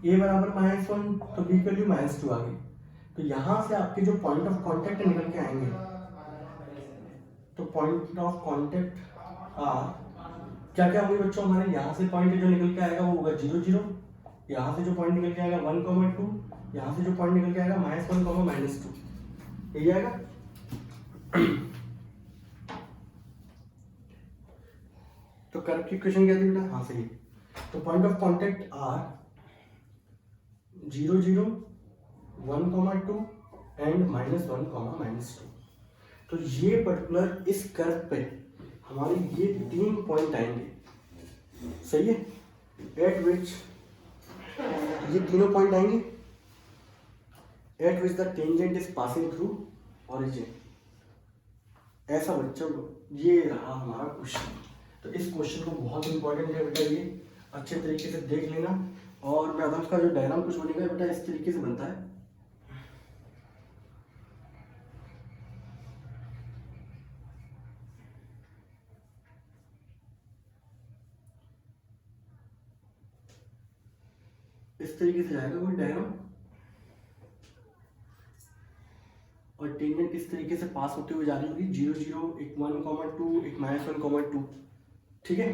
a बराबर -1 तो b की वैल्यू -2 आ गई। तो यहाँ से आपके जो पॉइंट ऑफ कांटेक्ट निकल के आएंगे, तो पॉइंट ऑफ कांटेक्ट क्या क्या होंगे बच्चों हमारे, यहाँ से पॉइंट जो निकल के आएगा वो होगा 0 0, यहाँ से जो पॉइंट निकल के आएगा 1, 2, यहाँ से जो पॉइंट निकल के आएगा -1, -2, यही आएगा। तो कर्व की इक्वेशन क्या थी बेटा, हाँ सही। तो point of contact are 0 0, 1, 2 and -1, -2। तो ये पर्टिकुलर इस कर्व पे हमारे ये 3 पॉइंट आएंगे, सही है, एट विच ये तीनों पॉइंट आएंगे eight which the tangent is passing through origin. ऐसा बच्चों ये रहा हमारा क्वेश्चन। तो इस क्वेश्चन को बहुत इंपॉर्टेंट है बेटा, ये अच्छे तरीके से देख लेना। और मैडम का जो डायग्राम कुछ बनेगा बेटा इस तरीके से बनता है। इस तरीके से जाएगा कोई डायग्राम, और टेंजेंट इस तरीके से पास होते हुए जा रही होगी, 0 0, एक 1, 2, एक -1, 2। ठीक है,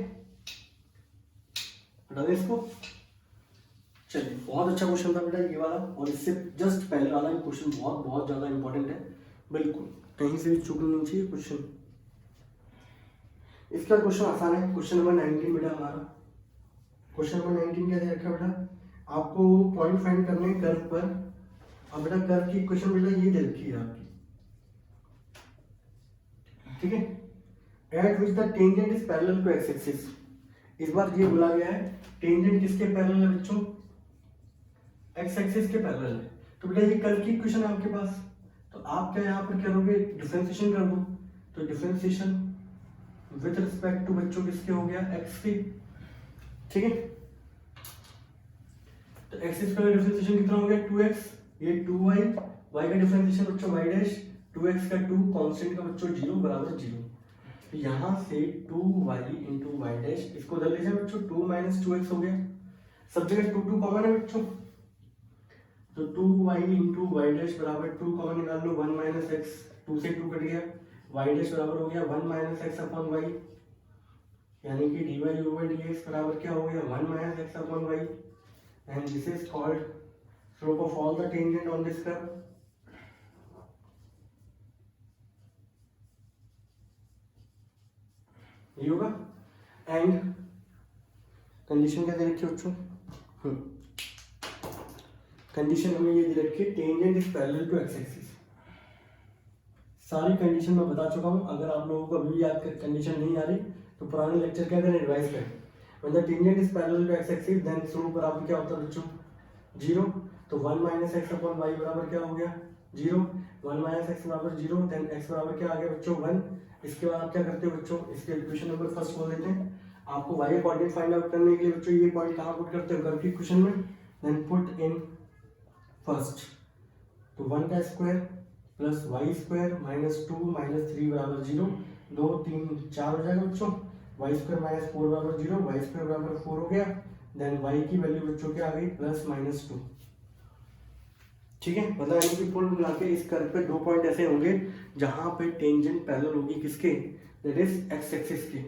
हटा दें इसको। चलिए, बहुत अच्छा क्वेश्चन था बेटा ये वाला, और इससे जस्ट पहले वाला क्वेश्चन बहुत बहुत ज़्यादा इंपॉर्टेंट है, बिल्कुल कहीं से भी चूकना नहीं चाहिए क्वेश्चन। इसका क्वेश्चन आसान है, क्वेश्चन नंबर 19 बेटा हमारा। क्वेश्चन नंबर 19 क्या दे रखा है बेटा, आपको पॉइंट फाइंड करने हैं कर्व पर। अब बेटा कर्व की इक्वेशन बेटा ये दे रखी है आपकी, ठीक है, at which the tangent is parallel to x axis. इस बार ये बोला गया है टेंजेंट किसके पैरेलल है बच्चों, एक्स एक्सिस के पैरेलल है। तो बेटा ये कर्व की इक्वेशन है आपके पास, तो आप क्या यहाँ पर करोगे, डिफरेंशिएशन कर दो। तो डिफरेंशिएशन विथ रिस्पेक्ट टू बच्चों किसके हो गया, एक्स के, ठीक है। तो एक्स स्क्वायर डिफरेंशिएशन कितना हो गया, 2x, ये 2y, y का डिफरेंशिएशन बच्चों y डैश, 2x का 2 कांस्टेंट का बच्चों 0 बराबर 0। तो यहाँ से 2y इंटू वाई डैश, इसको उधर ले जाए बच्चों, 2 माइनस 2x हो गया, सब जगह 2 कॉमन है बच्चों, तो 2y इंटू वाई डैश बराबर 2 कॉमन निकाल लो, 1 माइनस एक्स, 2 से 2 कट गया, वाई डैश बराबर हो गया 1 माइनस एक्स अपॉन वाई, यानी कि dy ओवर dx बराबर क्या हो गया 1 minus x upon y, and this is called slope of all the tangent on this curve. ये होगा, एंड कंडीशन क्या दे रखी है बच्चों, कंडीशन हमें ये दे रखी है tangent is parallel to x axis. सारी कंडीशन मैं बता चुका हूँ, अगर आप लोगों को अभी याद कर कंडीशन नहीं आ रही तो पुराने लेक्चर क्या करें, रिवाइज करें। When the tangent is parallel to x axis then slope बराबर क्या होता है बच्चों 0, तो 1 माइनस एक्स अपॉन वाई बराबर क्या हो गया 0, 1 माइनस एक्स बराबर 0, देन एक्स बराबर क्या आ गया बच्चों 1। इसके बाद आप क्या करते हो बच्चों, इसके इक्वेशन नंबर फर्स्ट बोल देते हैं। आपको वाई कोऑर्डिनेट फाइंड आउट करने के लिए बच्चों ये पॉइंट कहाँ पुट करते हो, कर्व की इक्वेशन में, देन पुट इन फर्स्ट, तो 1 का square plus y square minus 2 minus 3 बराबर 0, 2 3 4 हो जाएगा बच्चों, वाई स्क्वायर माइनस 4 बराबर 0, वाई स्क्वायर बराबर 4 हो गया, देन वाई की वैल्यू बच्चों क्या आ गई प्लस माइनस 2। ठीक है, मतलब यानी कि कुल मिला के इस कर्व पे 2 पॉइंट ऐसे होंगे जहां पे टेंजेंट पैरेलल होगी किसके, दैट इज एक्स एक्सिस के।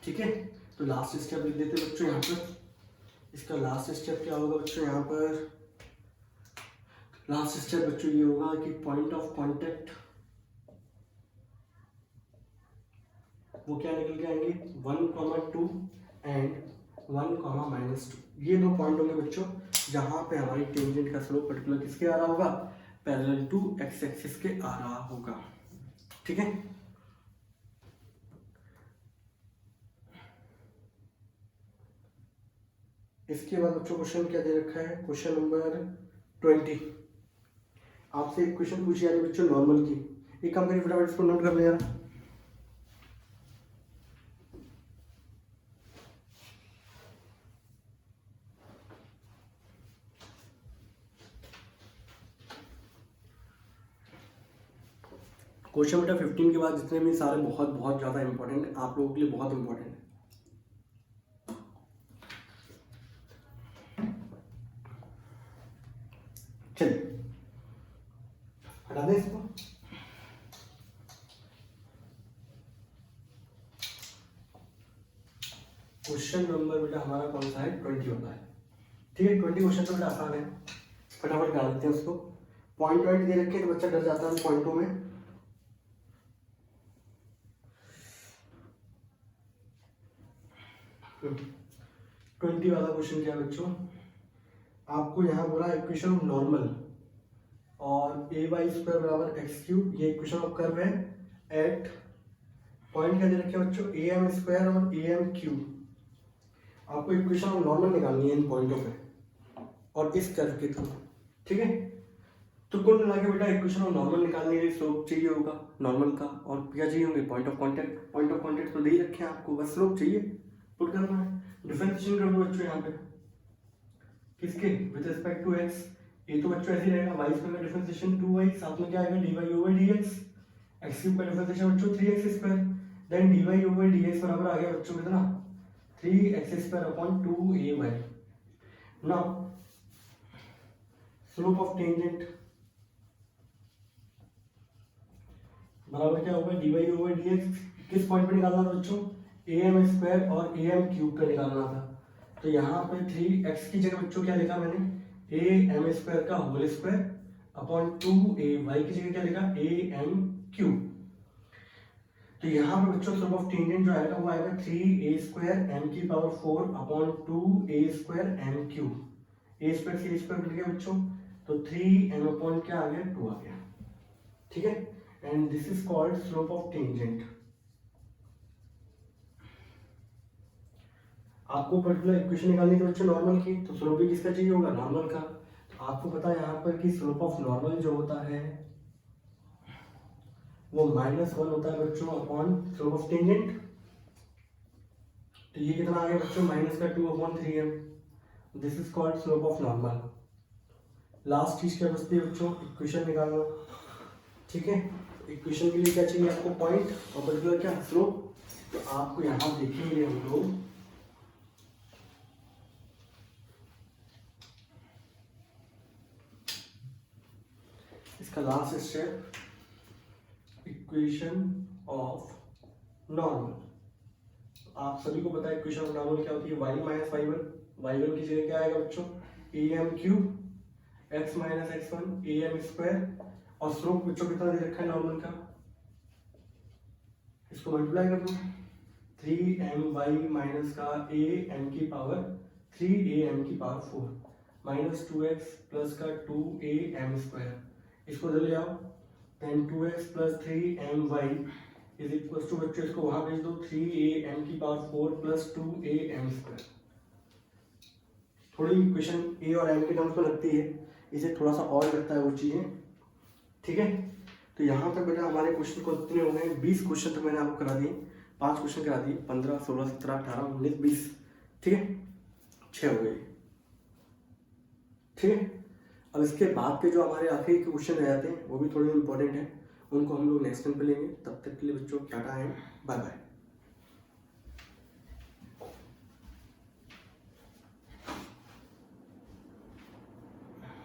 ठीक है, तो लास्ट स्टेप लिख देते बच्चों यहाँ पर। इसका लास्ट स्टेप क्या होगा बच्चों, यहाँ पर लास्ट स्टेप बच्चों ये होगा कि पॉइंट ऑफ कांटेक्ट वो क्या निकल के आएंगे 1,2 एंड 1,-2, ये 2 पॉइंट होंगे बच्चों जहां पे हमारी टेंजेंट का स्लोप पर्टिकुलर किसके आ रहा होगा, पैरेलल टू एक्स एक्सिस के आ रहा होगा। ठीक है, इसके बाद बच्चों क्वेश्चन क्या दे रखा है, क्वेश्चन नंबर 20। आपसे एक क्वेश्चन पूछी जा रही है बच्चों नॉर्मल की, एक काम करिए फटाफट इसको नोट कर ले यार। क्वेश्चन बेटा 15 के बाद जितने भी सारे बहुत बहुत ज़्यादा इंपॉर्टेंट है, आप लोगों के लिए बहुत इंपॉर्टेंट है। चलिए हटा दें इसको। क्वेश्चन नंबर बेटा हमारा कौन सा है 20 होता है। ठीक है, 20 क्वेश्चन तो बेटा आसान है, फटाफट कर देते हैं उसको। पॉइंट वाइट दे रखे हैं तो बच्चा डर जाता है पॉइंटों में। ट्वेंटी वाला क्वेश्चन क्या बच्चों, आपको यहाँ बोला इक्वेशन ऑफ नॉर्मल और ए वाई स्क्वायर बराबर एक्स क्यूब, ये इक्वेशन ऑफ कर्व है एट पॉइंट क्या दे रखे हैं बच्चों ए एम स्क्वायर और ए एम क्यूब। आपको इक्वेशन ऑफ नॉर्मल निकालनी है इन पॉइंटों पे और इस कर्व के थ्रू। ठीक है, तो कुल मिला के बेटा इक्वेशन ऑफ नॉर्मल निकालने के लिए स्लोप चाहिए होगा नॉर्मल का, और क्या चाहिए होंगे point of contact. Point of contact तो दे ही रखे हैं आपको, बस स्लोप चाहिए पुट करना है। डिफरेंशिएशन कर दो बच्चों यहाँ पे किसके विद रिस्पेक्ट टू एक्स, ये तो बच्चों ऐसे ही रहेगा, वाई स्क्वायर का डिफरेंशिएशन 2y, साथ में क्या आएगा dy over dx, x cube का डिफरेंशिएशन बच्चों 3x square, then dy over dx बराबर आ गया बच्चों कितना 3x square upon 2ay। Now slope of tangent बराबर क्या होगा dy ओवर dx, किस पॉइंट पे निकालना था बच्चों am स्क्वायर और am क्यूब का निकालना था। तो यहाँ पे 3x की जगह बच्चों क्या लिखा मैंने am स्क्वायर का होल स्क्वायर अपॉन 2ay की जगह क्या लिखा am क्यूब। तो यहाँ पे बच्चों स्लोप ऑफ टेंजेंट जो आएगा वो आएगा 3a स्क्वायर m की power 4 upon 2a square m cube, a square से a स्क्वायर मिल गया बच्चों, तो 3m अपॉन क्या आ गया 2 आ गया। ठीक है, and this is called slope of tangent. आपको पर्टिकुलर इक्वेशन निकालनी थी बच्चों नॉर्मल की, तो स्लोप भी किसका चाहिए होगा नॉर्मल का। तो आपको पता है यहाँ पर कि स्लोप ऑफ नॉर्मल जो होता है वो -1 होता है बच्चों अपॉन स्लोप ऑफ टेंजेंट। तो ये कितना आ गया बच्चों -2/3m, this is called slope of normal. Last चीज क्या बचती है बच्चों इक्वेशन निकालना, ठीक है। इक्वेशन के लिए क्या चाहिए आपको, पॉइंट और पर्टिकुलर क्या, स्लोप। तो आपको यहाँ देखेंगे हम लोग इसका last step, equation of normal. आप सभी को पता है इक्वेशन ऑफ नॉर्मल क्या होती है, y माइनस y1 की जगह क्या आएगा बच्चों, am cube x minus x1 am square, और स्लोप बच्चों कितना दे रखा है नॉर्मल का, इसको मल्टीप्लाई कर दो, 3my माइनस का am की पावर 3am की पावर 4 माइनस 2x प्लस का 2am स्क्वायर, इसको इधर ले आओ, then 2x plus 3my is equal to बच्चों इसको वहां भेज दो, 3am की पावर 4 प्लस 2am स्क्वायर। थोड़ी इक्वेशन a और m के टर्म्स में लगती है, इसे थोड़ा सा और लगता है वो चीजें, ठीक है। तो यहाँ तक बेटा हमारे क्वेश्चन को कितने हो गए, 20 क्वेश्चन तक मैंने आपको करा दिए, 5 क्वेश्चन करा दिए, 15 16 17 18 19 20, ठीक है, 6 हो गए, ठीक है। अब इसके बाद के जो हमारे आखिरी के क्वेश्चन रह जाते हैं वो भी थोड़े इंपॉर्टेंट हैं, उनको हम लोग नेक्स्ट टाइम पे लेंगे। तब तक के लिए बच्चों टाटा एंड बाय बाय।